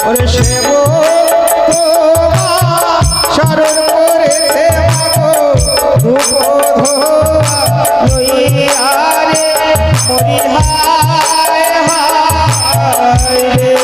ওরে সেব শরণ করেছে মাগো ধূপ ধোয়া লইয়া রে মরি হায় হায় রে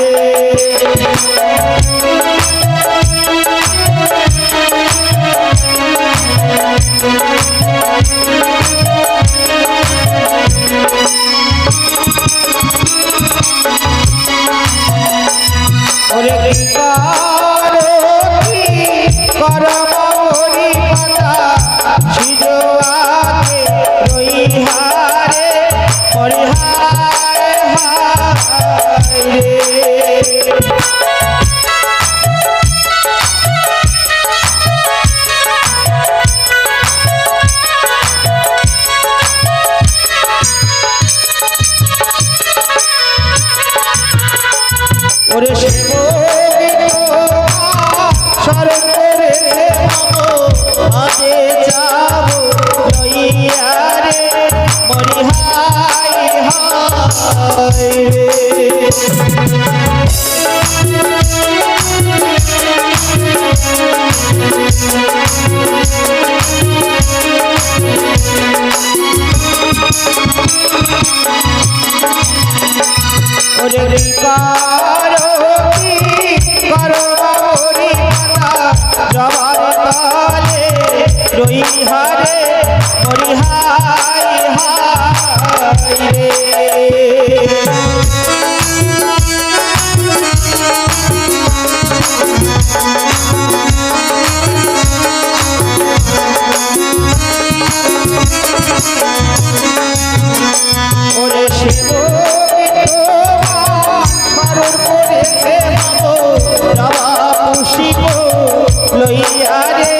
হরে হরি হায় হায় রে ওরে শিব মারুর করেছে মামো রাবা পুষিব লইয়া রে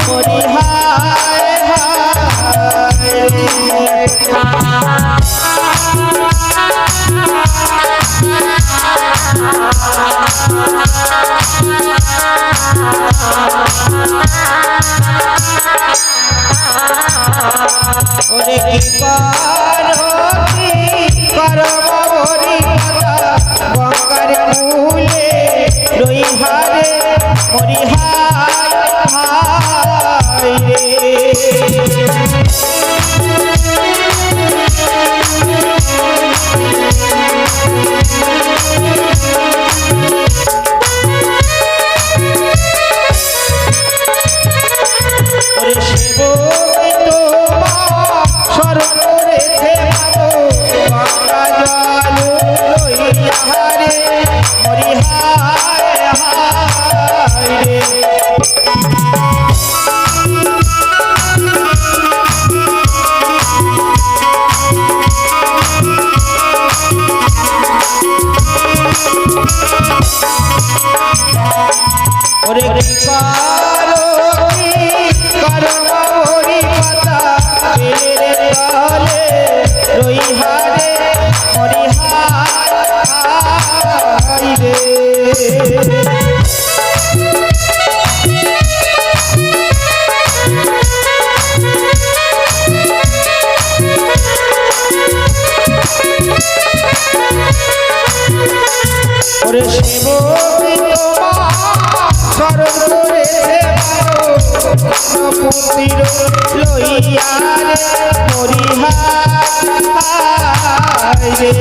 হরি হায় হায় রে ওরে কি করো হরি কথা গঙ্গার কূলে রই হারে হরি হায় হায় রে ওরে শিব শরণ করেছে পুত্র লইয়া রে হরি হায় রে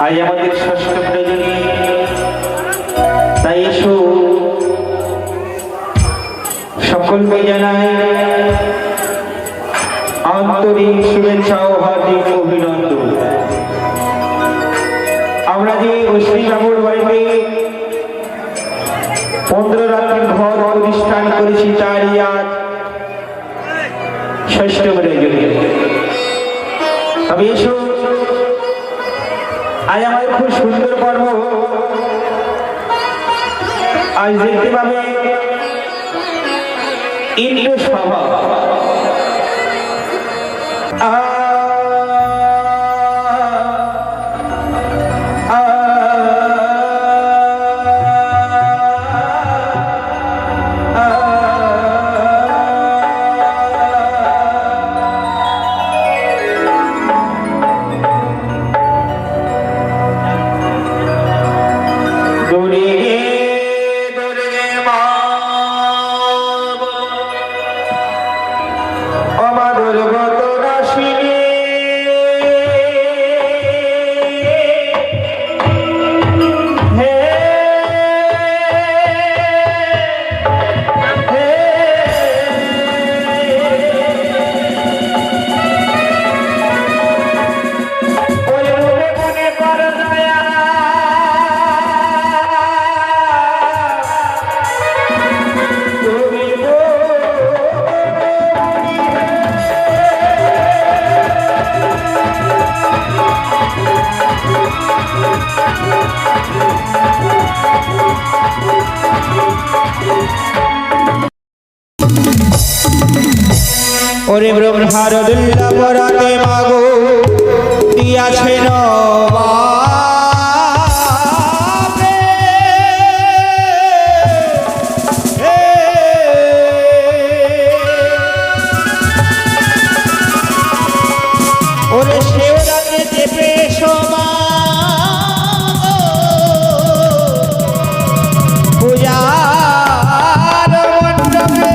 আজ আমাদের ষষ্ঠ প্রয়োজনী, তাই এসো সকলকে জানাই আন্তরিক শুভেচ্ছা ও হার্দিক অভিনন্দন। আমরা যে অশ্বিনী বাবুর বাড়িতে 15 রাত্রি ঘর অনুষ্ঠান করেছি, তারই আজ ষষ্ঠ প্রয়োজনী। তবে এসো, আজ আমাদের খুব সুন্দর পর্ব। আজ দেখতে পাবে ইন্দ্র সভা। ওরে ব্রহ্মার দুর্লভ রাতে মাগো দিয়াছেন বাপে, ওরে সেও রাতে চেপে সমা পূজার মণ্ডপে।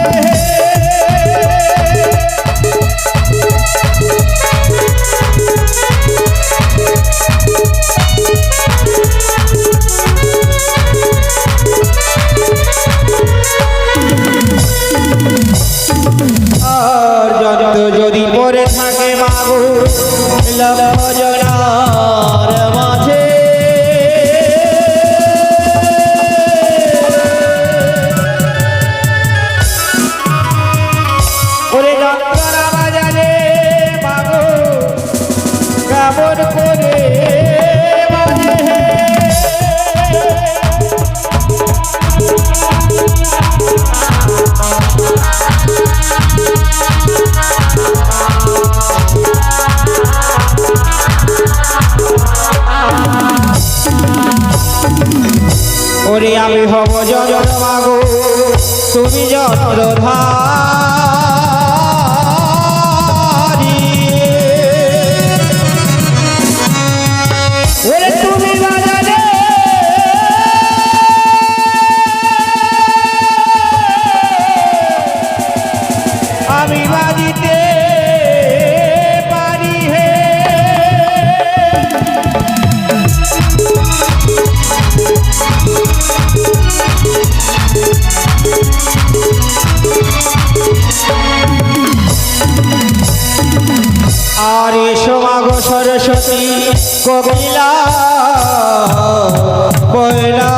যদি পরে থাকে মাগো লক্ষ জনার মাঝে, ওরে যন্ত্রণা বাজারে মাগো কেমন করে বাজে। ওরে আমি হব যন্ত্র মাগো তুমি যন্ত্রধারী, ওরে তুমি বাজারে আমি বাজিতে পারি হে। আর এসো মাগো সরস্বতী কবিলা বয়লা,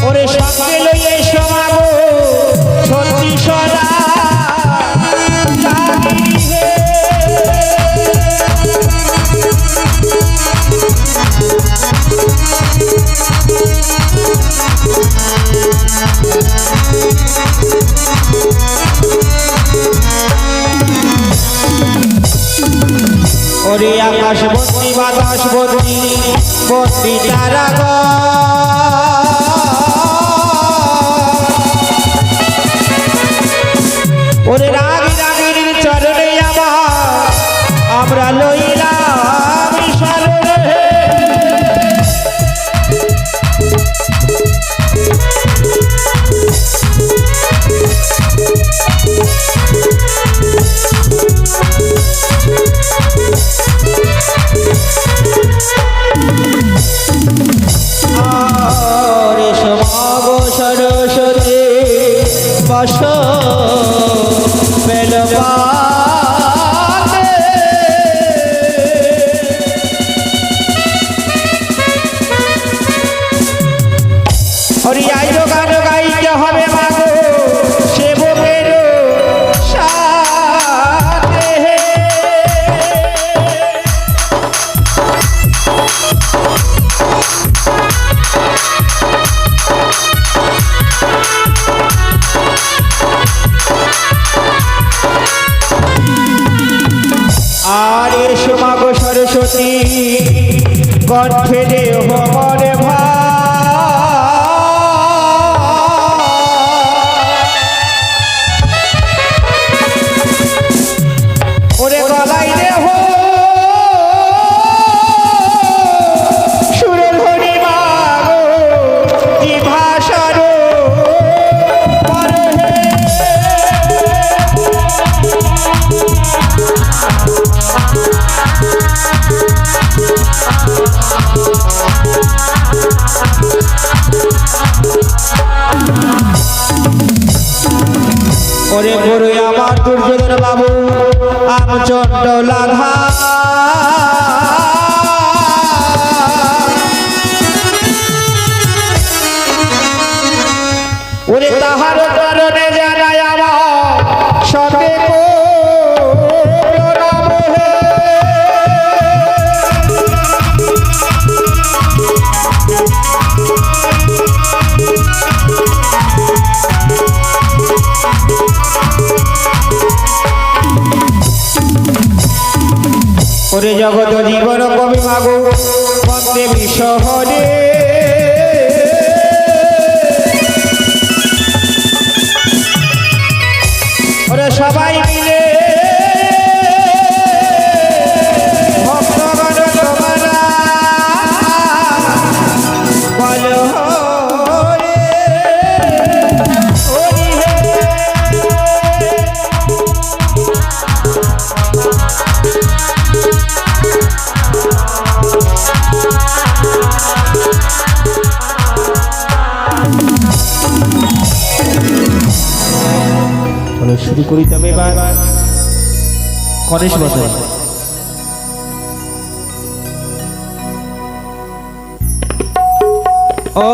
ওরে সঙ্গে লই এসো মাগো সত্যি সদা জানি হে। ওরে আকাশ বন্দি বাতাস বন্দি বন্দি তারাগ, ওরে রাগি রাগির চরণে আমরা লইলাম শরণে। বস বেলবাতে হরি আইজ গান গাইতে হবে মাগো সেবকের সাথে আর এসো মাগো সরস্বতী কণ্ঠে দেহ মনে ওরে গলাই দেহ সুরের হরি মাগো কি ভাষার ওরে বড়ই আমার দুর্যোধন বাবু আমচন্ড লাধা ওরে তাহার কারণে জানাই আমার সবে ওরে জগত জীবন কবি মাগো বন্দে বিশ্বহরে ওরে সবাই মিলে ভক্তগণ তোমরা বলো হরে হরি হে শুরু করি তবে এবার গণেশ বছর ও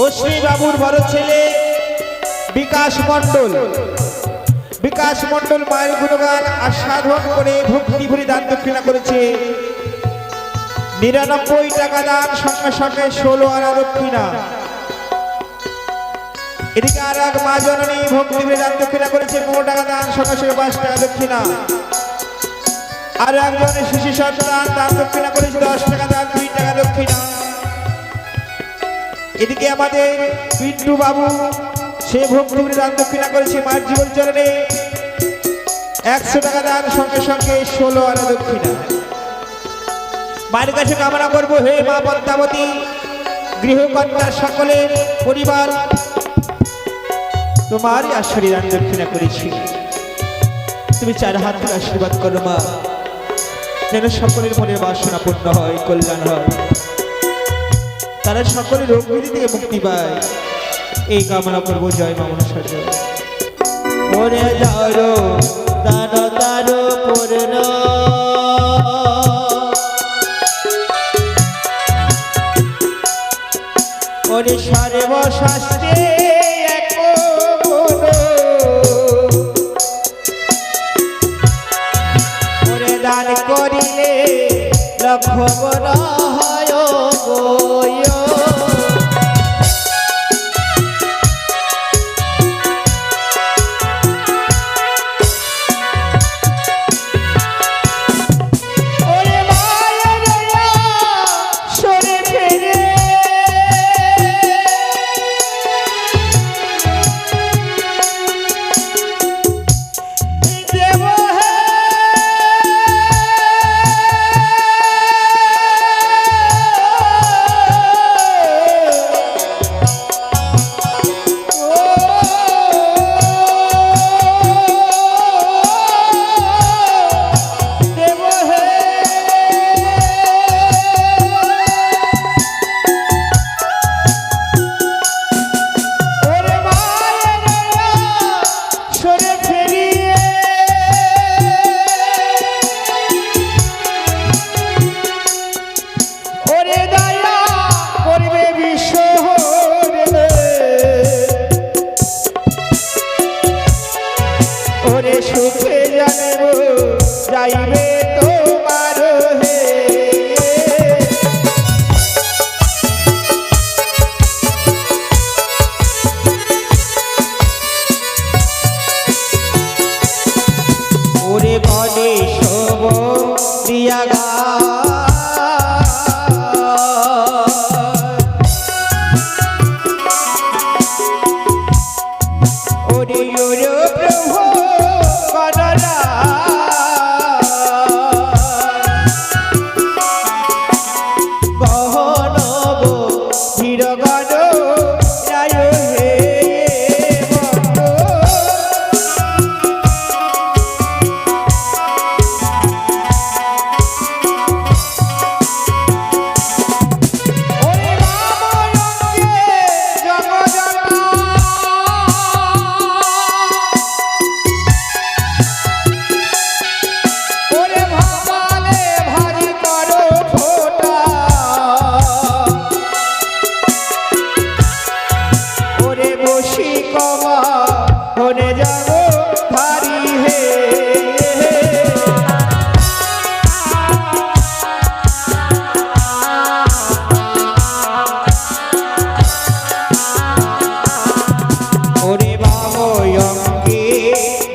অশ্বিনী বাবুর বড় ছেলে বিকাশ মণ্ডল। বিকাশ মণ্ডল মায়ের গুণগান আস্বাদন করে ভক্তি ভরে দান দক্ষিণা করেছে ৯৯ টাকা দান, সঙ্গে সঙ্গে ১৬ আনা দক্ষিণা। এদিকে আর এক মা জননী ভক্তি ভরে দান দক্ষিণা করেছে ১৫ টাকা দান, সঙ্গে সঙ্গে ৫ টাকা দক্ষিণা। আর একজন শিশু সন্তান দান দক্ষিণা করেছে ১০ টাকা দান, ২ টাকা দক্ষিণা। এদিকে আমাদের পিন্টু বাবু, সে ভক্তি ভরে দান দক্ষিণা করেছে মায়ের জীবন চরণে ১০০ টাকা দান, সঙ্গে সঙ্গে ১৬ আনা দক্ষিণা। মায়ের কাছে কামনা করবো, হে মা পদ্মাবতী, গৃহকর্তার সকলের পরিবার তোমারই আশ্রয় দান দক্ষিণা করেছি। তুমি ৪ হাত থেকে আশীর্বাদ করো মা, যেন সকলের মনের বাসনা পূর্ণ হয়, কল্যাণ হয়, তারা সকলের রোগ ব্যাধি থেকে মুক্তি পায়। এই কামনা করবো। জয় মা মনসা জয়। ওরে দারো দান দারো পূর্ণ, ওরে সর্বশাস্ত্রে এক গুণ, ওরে দান করিলে লক্ষ গুণ হয় গো। সুখে জানবো যাইবে তোমার হে, ওরে গণেশ দিয়া গা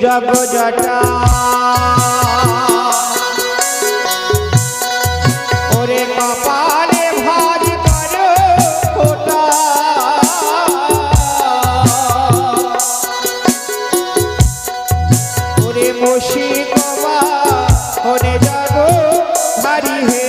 জগজটা ওরে কপালে ভাজ করো ফোঁটা, ওরে বসি কমা ওরে জগ ধারি হে,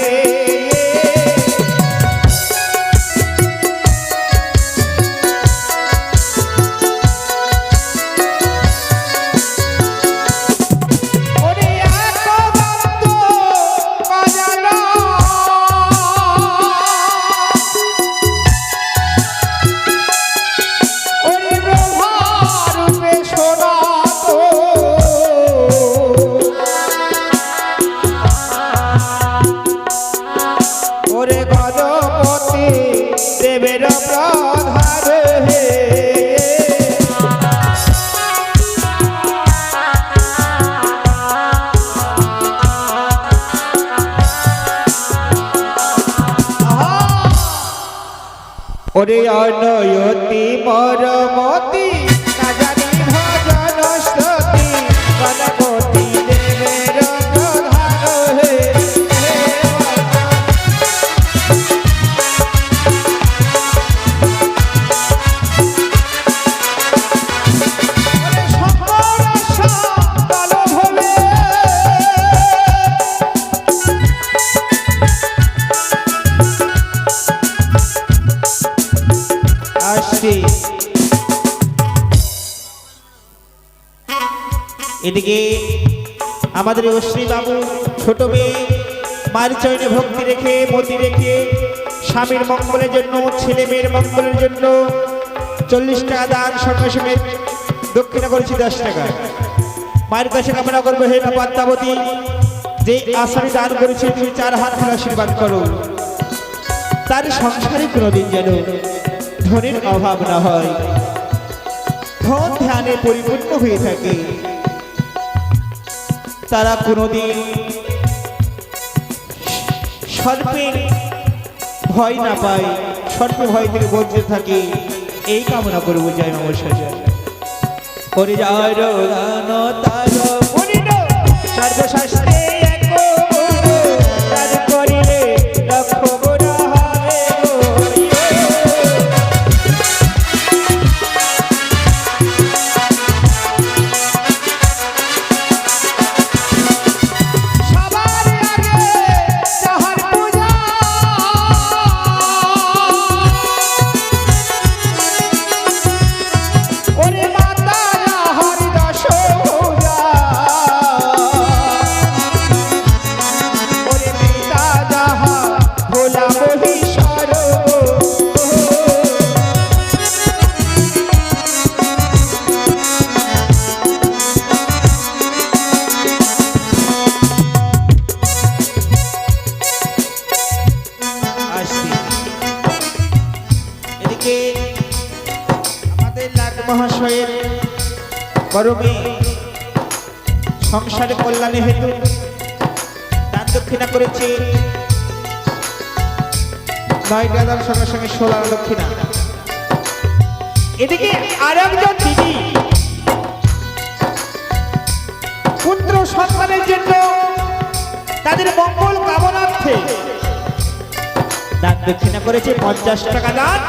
জলধার হে ওরে অনয়তি মরমতি না জানি ভজন স্তুতি গণপতি দেবের প্রধান হে আসছি এদিকে আমাদের অশ্রী বাবু ছোট মেয়ে মায়ের চরণে ভক্তি রেখে মতি রেখে স্বামীর মঙ্গলের জন্য ছেলে মেয়ের মঙ্গলের জন্য 40 টাকা দান সঙ্গে সঙ্গে দক্ষিণা করেছি 10 টাকা মায়ের কাছে কামনা করবো হে মা পদ্মাবতী যে আশারি দান করেছে তুমি 4 হাত ধরে আশীর্বাদ করো তার সংসারে কোনোদিন যেন ধনের অভাব না হয় ধন ধ্যানে পরিপূর্ণ হয়ে থাকে তারা কোনোদিন সর্পের ভয় না পায় সর্প ভয় থেকে বঞ্চিত থাকে এই কামনা করবো জয় মামা সাজা করে যায় তার সর্বশাস্ত্রে করিলে লক্ষ গুণা হবে মহাশয়ের গরমে সংসারে কল্যাণে হেতু দান দক্ষিণা করেছে 9 টাকার সঙ্গে সঙ্গে 16 দক্ষিণা এদিকে আর একজন দিদি পুত্র সন্তানের জন্য তাদের মঙ্গল কামনার্থে দান দক্ষিণা করেছে 50 টাকা দান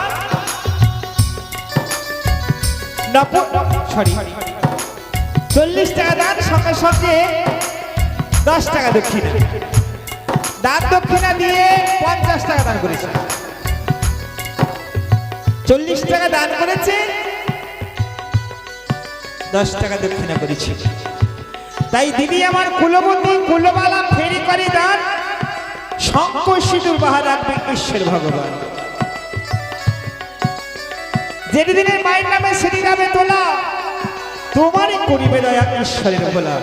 40 টাকা দান সঙ্গে সঙ্গে 10 টাকা দক্ষিণা দান দক্ষিণা দিয়ে 50 টাকা দান করেছে 40 টাকা দান করেছে 10 টাকা দক্ষিণা করেছে তাই দিদি আমার কুলবতী কুলবালা ফেরি করে দান শঙ্খ সিঁদুর বাহা রাখবে ঈশ্বর ভগবান যেটি দিনের মায়ের নামে সেটি যাবে তোলা তোমারই করিবে দয়া ঈশ্বরের ভোলা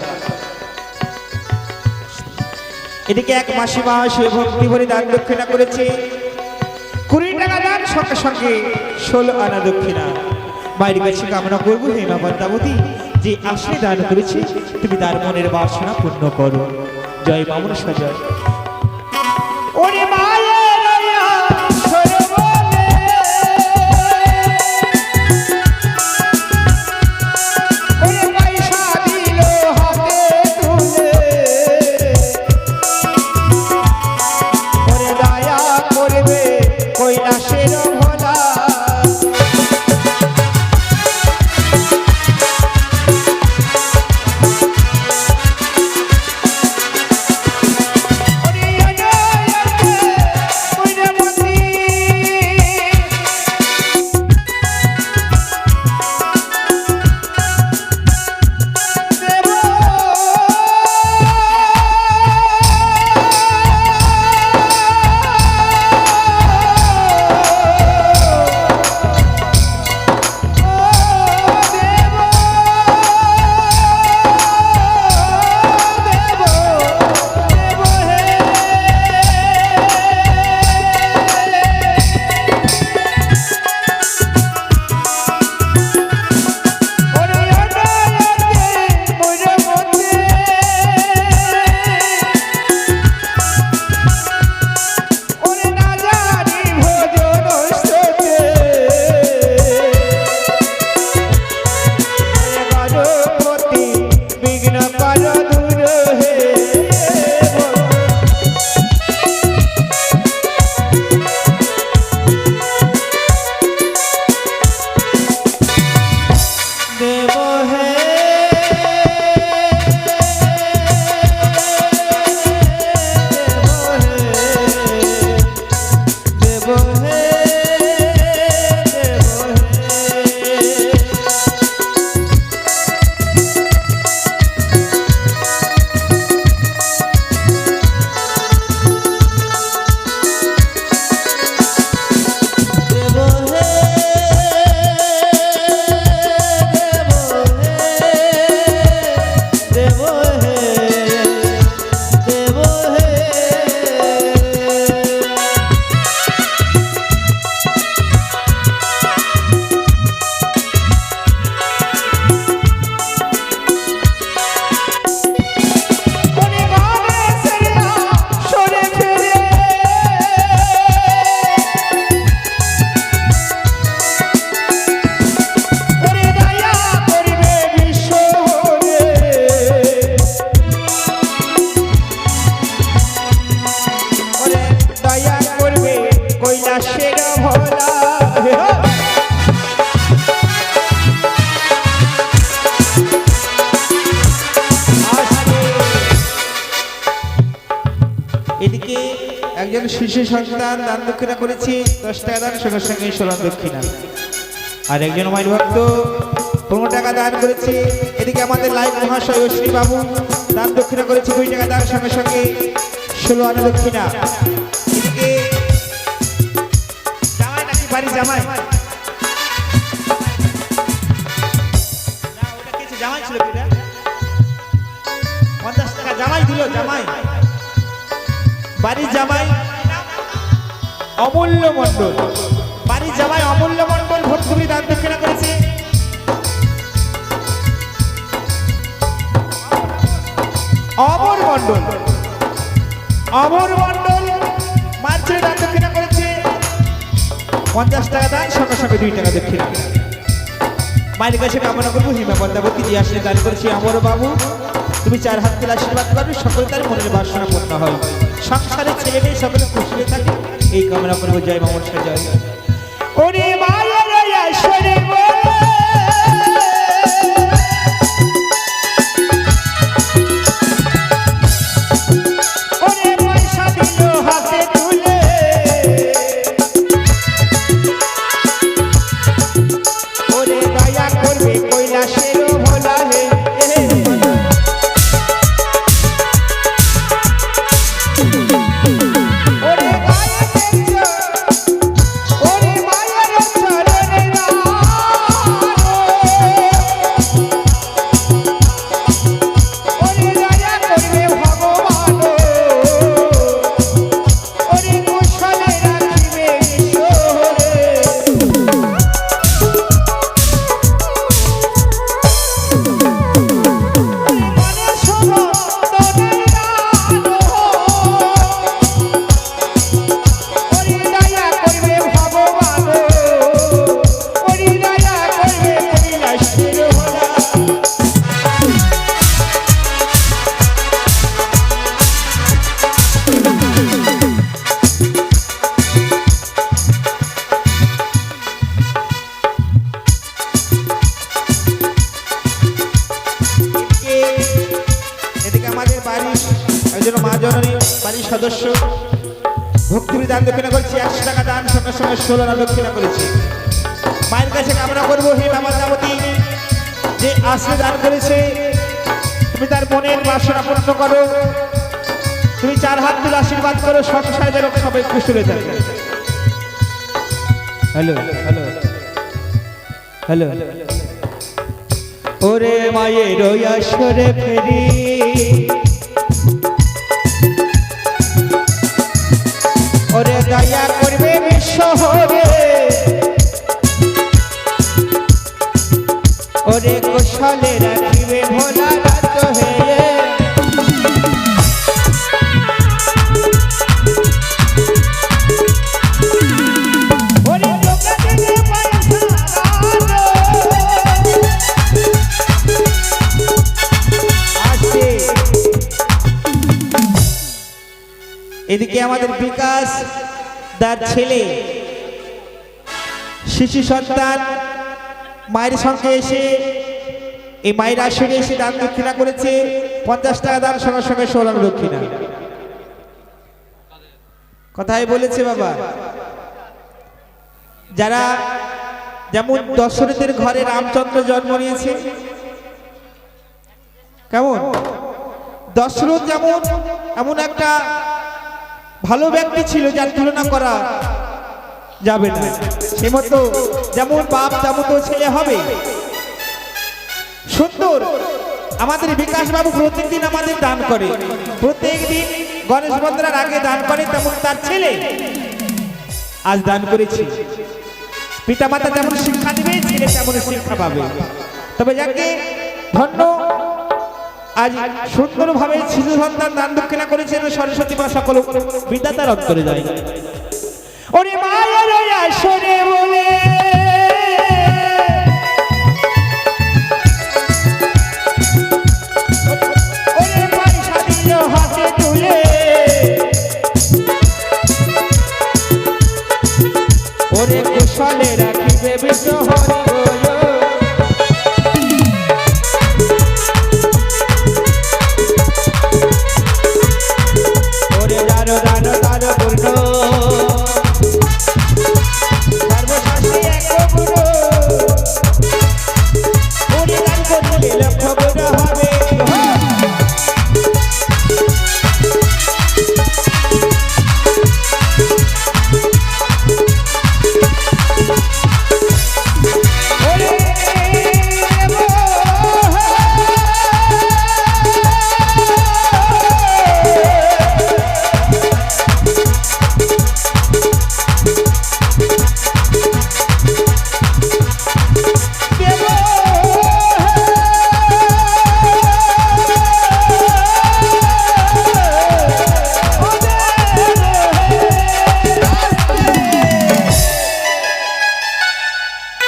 এদিকে এক মাসিমা সে ভক্তি ভরে দান দক্ষিণা করেছে 20 টাকা দান সঙ্গে সঙ্গে 16 আনা দক্ষিণা মায়ের কাছে কামনা করবো হে মা পদ্মাবতী যে আশে দান করেছে তুমি তার মনের বাসনা পূর্ণ করো জয় মামুন সজয় ওরে মায়ের একজন শিশু সন্তান দান দক্ষিণা করেছি 10 টাকা দান, সঙ্গে সঙ্গে 16 দক্ষিণা। আর একজন মায়ের ভক্ত 15 টাকা দান করেছে। এদিকে আমাদের লাইভ মহাশয় অশ্বিনী বাবু দান দক্ষিণা করেছে 2 টাকা দান, সঙ্গে সঙ্গে 16 আনা দক্ষিণা। এদিকে জামাই নাকি বাড়ি জামাই, না ওটা কিছু জামাই ছিল কিনা, 50 টাকা জামাই দিল, জামাই বাড়ির জামাই অমূল্য মণ্ডল, বাড়ির জামাই অমূল্য মণ্ডল ভক্তি দান দক্ষিণা করেছে। অমর মণ্ডল, অমর মণ্ডল মার্চের দান দক্ষিণা করেছে 50 টাকা দান, সঙ্গে সঙ্গে 2 টাকা দক্ষিণা। মায়ের কাছে কামনা করবো হিমা পদ্মাবতী যে আসলে দান করেছে অমর বাবু, তুমি 4 হাত তুলে আশীর্বাদ করবে, সকলে তার মনের বাসনা পূর্ণ হয়, সংসারের ছেলে মেয়ে সকলে খুশি হয়ে থাকে, এই কামনা করবো। জয় মামন জয়। ওরে মায়ের আসরে সদস্য ভক্তি দান দক্ষিণা করেছি 100 টাকা দান, সঙ্গে সঙ্গে 16 আনা দক্ষিণা করেছি। মায়ের কাছে কামনা করবো হে বাবাদাবতী যে আসলে দান করেছে, তুমি তার মনের বাসনা পূর্ণ করো, তুমি 4 হাত তুলে আশীর্বাদ করো, সংসারে যেন সবাই খুশি হয়ে থাকে। Hello hello hello. ওরে মায়ের ওই আসরে ফেরি, ওরে দয়া করবে বিশ্বহরে, ওরে কুশলে রাখিবে ভোলা রাত হয়ে, ওরে জগতে পয়সা আসে। এদিকে আমাদের বিকাশ তার ছেলে শিশু সন্তান মায়ের সঙ্গে এসে এই মায়ের আসরে এসে দান দক্ষিণা করেছে 50 টাকা দান, সঙ্গে সঙ্গে 16 দক্ষিণা। কথাই বলেছে বাবা, যারা যেমন দশরথের ঘরে রামচন্দ্র জন্ম নিয়েছে, কেমন দশরথ যেমন এমন একটা ভালো ব্যক্তি ছিল যার তুলনা করা যাবে না, সে মতো যেমন বাপ তেমন তো ছেলে হবে। সুন্দর আমাদের বিকাশ বাবু প্রত্যেকদিন আমাদের দান করে, প্রত্যেকদিন গণেশ বন্দ্রার আগে দান করে, তেমন তার ছেলে আজ দান করেছি। পিতামাতা যেমন শিক্ষা দিবে, ছেলে তেমন শিক্ষা পাবে। তবে যাকে ধন্য আজ সুন্দরভাবে শিশু সন্তান দান দক্ষিণা করেছেন, সরস্বতী মা সকল বিদ্যাতার অন্তরে যায়। ওরে মায়ের আসরে বলে ওরে পয়সা দিল হাতে তুলে, ওরে কুশলে রাখিবে বিশ্বহরি, ওরে দান দান দান পূর্ণ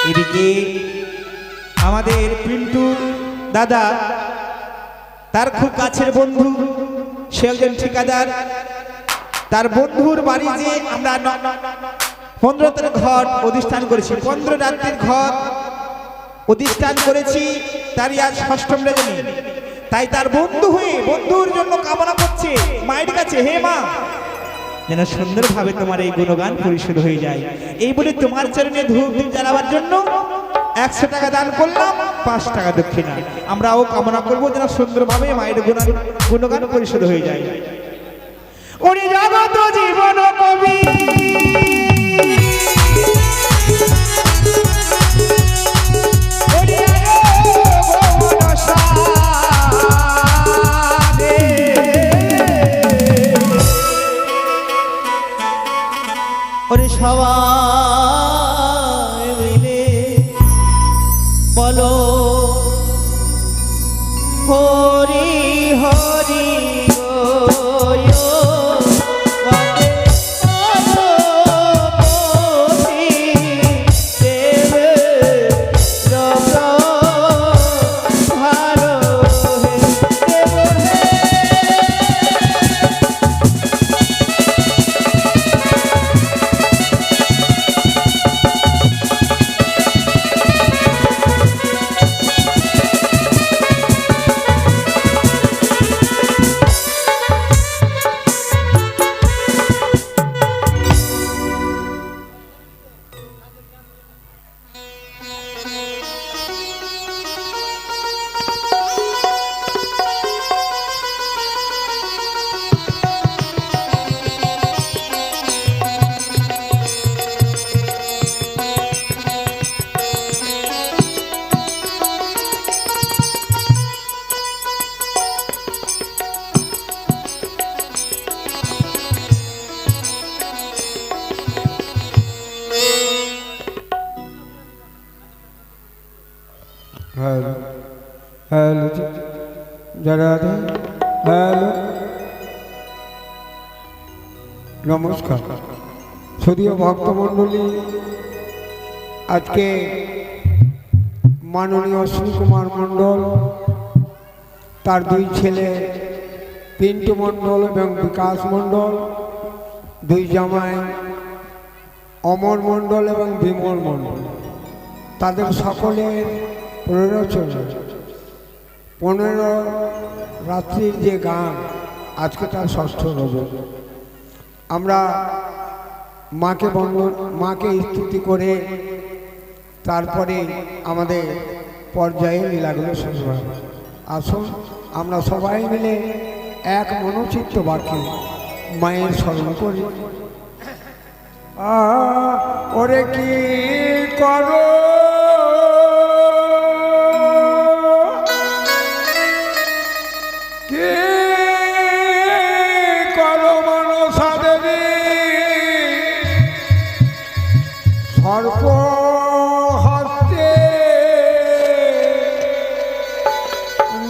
এদিকে আমাদের পিন্টু দাদা, তার খুব কাছের বন্ধু, সে একজন ঠিকাদার। তার বন্ধুর বাড়ি যে আমরা 15 ঘর অধিষ্ঠান করেছি, 15 রাত্রির ঘর অধিষ্ঠান করেছি, তারই আজ 6ম রজনী। তাই তার বন্ধু হয়ে বন্ধুর জন্য কামনা করছে মায়ের কাছে, হে মা, যেন সুন্দরভাবে তোমার এই গুণগান পরিশোধ হয়ে যায়। এই বলে তোমার চরণে ধূপ দীপ জ্বালাবার জন্য 100 টাকা দান করলাম, 5 টাকা দক্ষিণা। আমরাও কামনা করবো যেন সুন্দরভাবে মায়ের গুণগান পরিশোধ হয়ে যায়। ওরে জগত জীবন কবি, ওরে সবাই মিলে বলো হরি হরি হ্যালো হ্যালো যারা হ্যালো নমস্কার সুধীয় ভক্তমণ্ডলী, আজকে মাননীয় অশ্বিনী কুমার মণ্ডল, তার 2 ছেলে পিন্টু মণ্ডল এবং বিকাশ মণ্ডল, 2 জামাই অমর মণ্ডল এবং বিমল মণ্ডল, তাদের সকলের প্ররোচনা 15 রাত্রির যে গান, আজকে তার 6ষ্ঠ রজনী। আমরা মাকে স্তুতি করে তারপরে আমাদের পর্যায়ে লীলাগুলো শুরু হয়। আসুন আমরা সবাই মিলে এক মনোচিত্ত বাক্যে মায়ের স্মরণ করি। ওরে কি করো সর্প হস্তে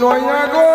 নয়া গো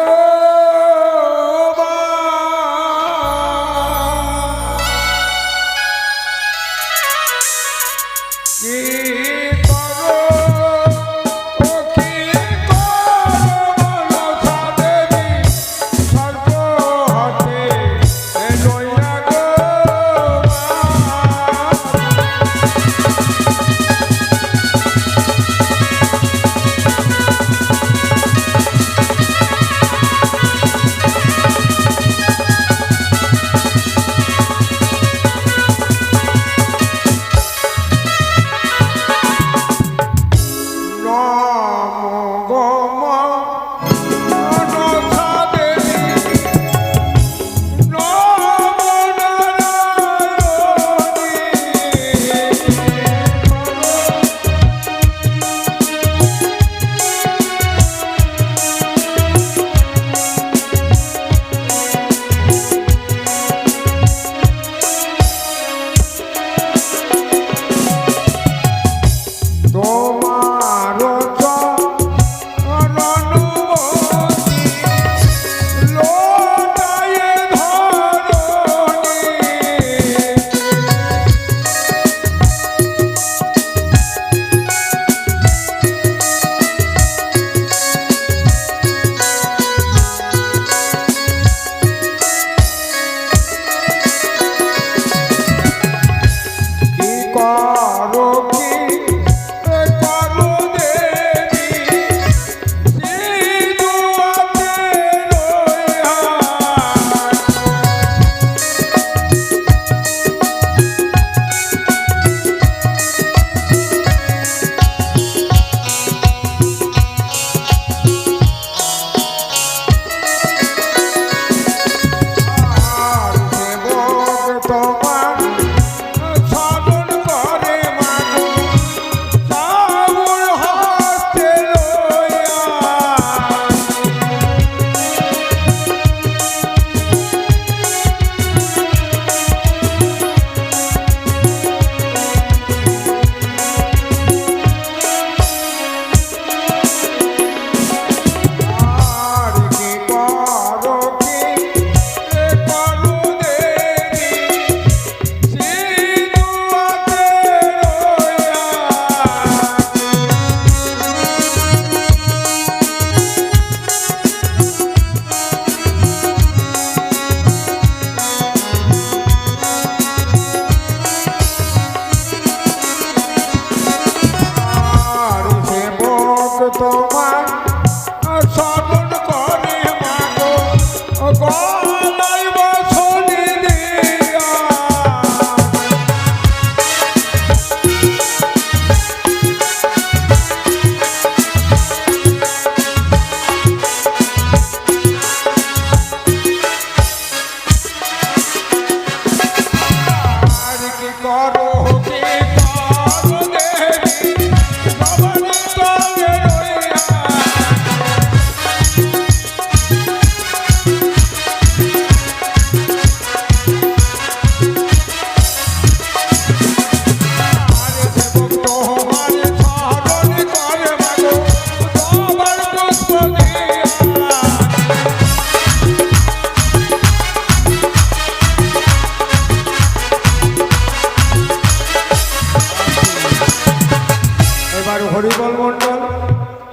হরিবল মণ্ডল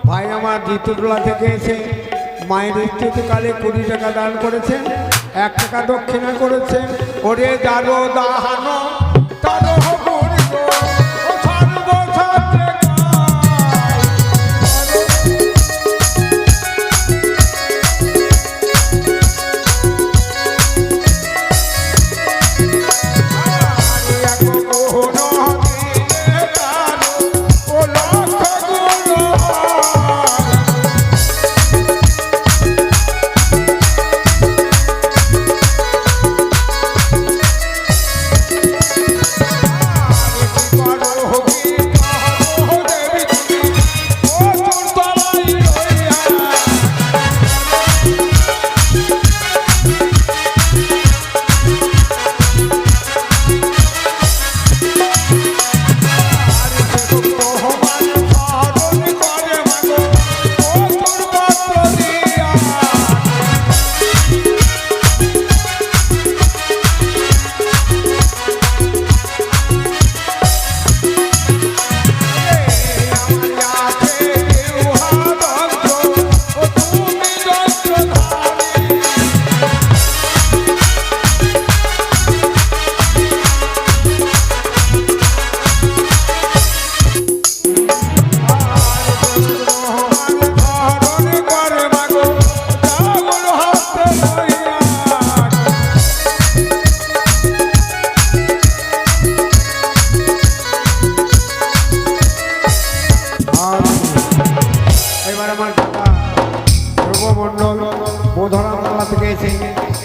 ভাই আমার জিতুটোলা থেকে এসে মায়ের স্তুতিকালে 20 টাকা দান করেছেন, 1 টাকা দক্ষিণা করেছেন। ওরে দারো দাহানো তারো হবুরি গো, ও সর্বছত্রে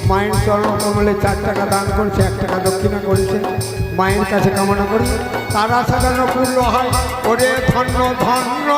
মায়ের চরণ কমলে 4 টাকা দান করেছে, 1 টাকা দক্ষিণা করেছে। মায়ের কাছে কামনা করি তার আশা যেন পূর্ণ হয়। ওরে ধন্য ধন্য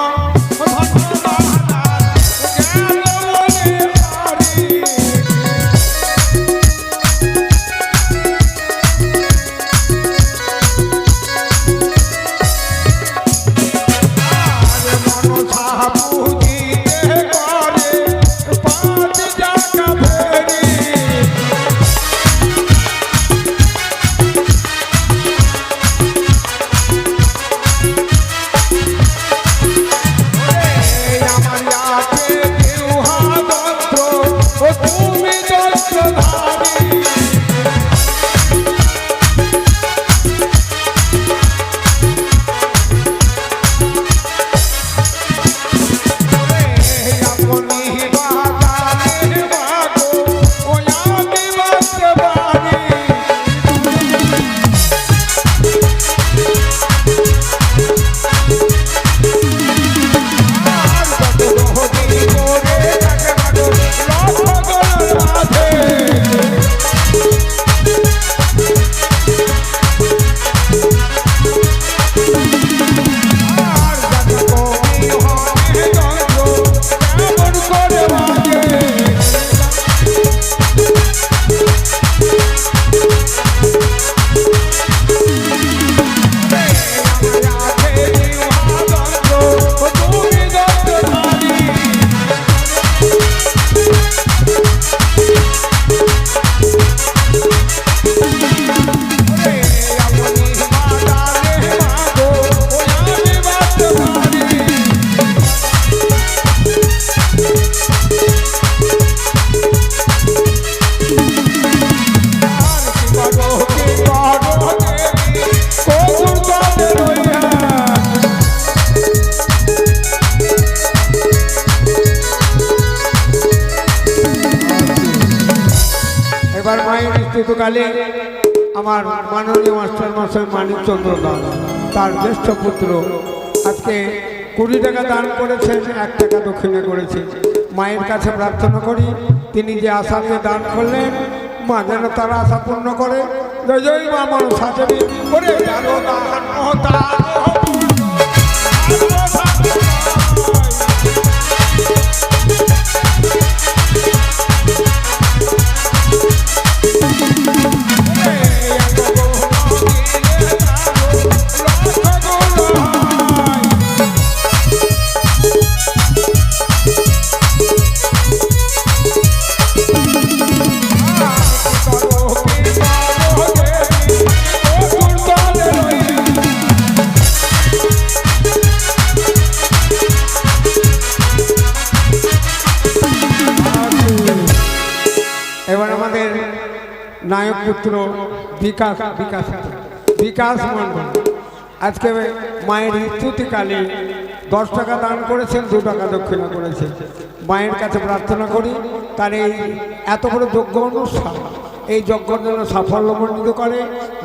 কালে আমার মাননীয় মাস্টার মশাই মানিকচন্দ্র দাস তার জ্যেষ্ঠ পুত্র আজকে 20 টাকা দান করেছেন, 1 টাকা দক্ষিণা করেছে। মায়ের কাছে প্রার্থনা করি তিনি যে আশা নিয়ে দান করলেন মা যেন তার আশা পূর্ণ করে। জয় জয় মা মনসা দেবী। ওরে দারো দাহানো তারো নায়ক পুত্র বিকাশ বিকাশ বিকাশ মণ্ডল আজকে মায়ের স্তুতিকালে 10 টাকা দান করেছেন, 2 টাকা দক্ষিণা করেছেন। মায়ের কাছে প্রার্থনা করি তার এই এত বড় যজ্ঞ অনুষ্ঠান, এই যজ্ঞের যেন সাফল্যমণ্ডিত করে,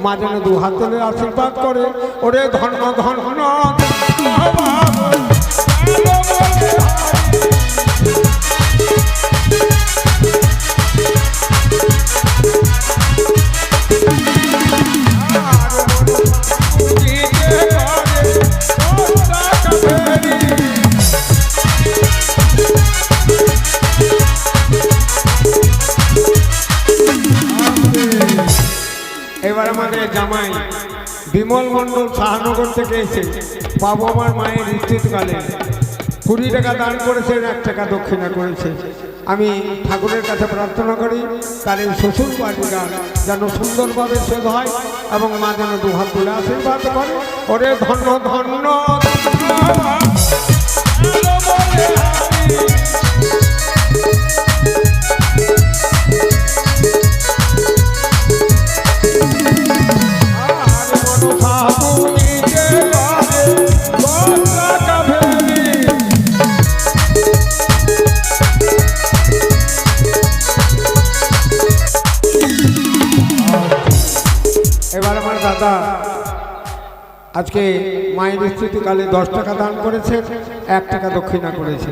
মা যেন 2 হাত তুলে আশীর্বাদ করে। ওরে ধন্য ধন্য এবার আমাদের জামাই বিমল মণ্ডল শাহনগর থেকে এসে বাবু আমার মায়ের স্তুতিকালে 20 টাকা দান করেছেন, 1 টাকা দক্ষিণা করেছে। আমি ঠাকুরের কাছে প্রার্থনা করি তার এই শ্বশুর বাড়ির গান যেন সুন্দরভাবে শোধ হয় এবং মা যেন 2 হাত তুলে আশীর্বাদ করে। ওরে ধন্য ধন্য এবার আমার দাদা আজকে মায়ের স্তুতিকালে 10 টাকা দান করেছেন, 1 টাকা দক্ষিণা করেছে।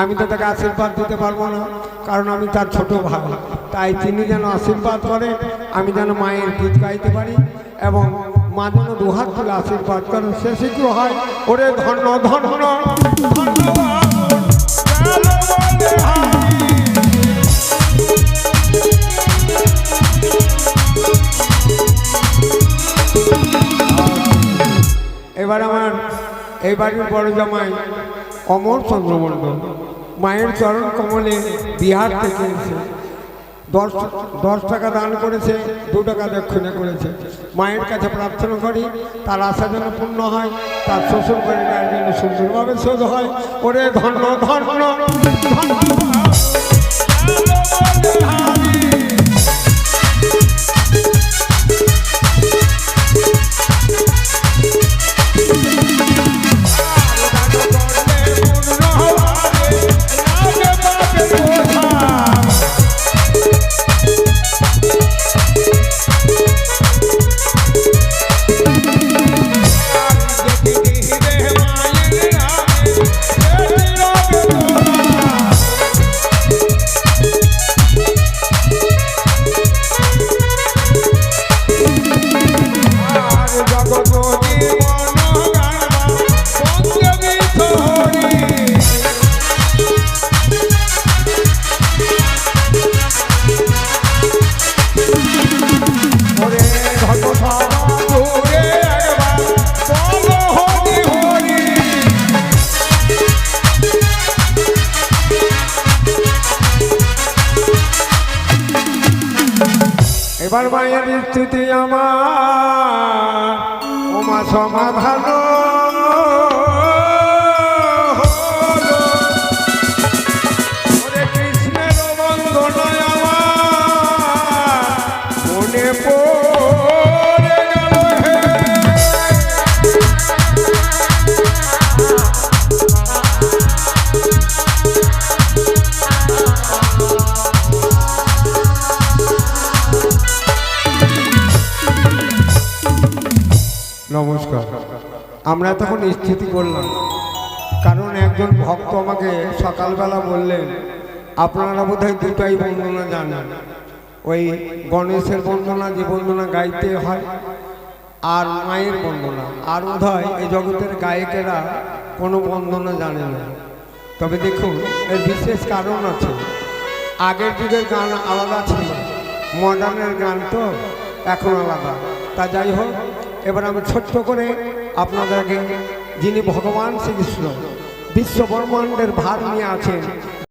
আমি তো তাকে আশীর্বাদ দিতে পারবো না, কারণ আমি তার ছোট ভাই। তাই তিনি যেন আশীর্বাদ করে, আমি যেন মায়ের গীত গাইতে পারি এবং মা যেন 2 হাত তুলে আশীর্বাদ করেন, সে শীঘ্র হয়। ওরে ধন্য ধন্য এবার আমার এই বাড়ির বড় জামাই অমর চন্দ্র মণ্ডল মায়ের চরণ কমলে বিহার থেকে এসে 10 টাকা দান করেছে, 2 টাকা দক্ষিণা করেছে। মায়ের কাছে প্রার্থনা করি তার আশা যেন পূর্ণ হয়, তার শ্বশুর বাড়ির যেন সুন্দরভাবে শোধ হয়। ওরে ধন্য ধন্য এবার মায়ের স্থিতি আমার ওমা সমাধান কৃষ্ণের বন্ধনায় আমার মনে পড়ে গেল নমস্কার। আমরা তখন স্থিতি করলাম, কারণ একজন ভক্ত আমাকে সকালবেলা বললেন আপনারা বোধহয় 2টাই বন্দনা জানেন, ওই গণেশের বন্দনা যে বন্দনা গাইতে হয় আর মায়ের বন্দনা, আর বোধহয় এই জগতের গায়কেরা কোনো বন্দনা জানে না। তবে দেখুন এর বিশেষ কারণ আছে। আগের যুগের গান আলাদা ছিল, মডার্নের গান তো এখন আলাদা। তা যাই হোক, এবার আমি ছোট্ট করে আপনাদেরকে যিনি ভগবান শ্রীকৃষ্ণ বিশ্ব ব্রহ্মাণ্ডের ভার নিয়ে আছেন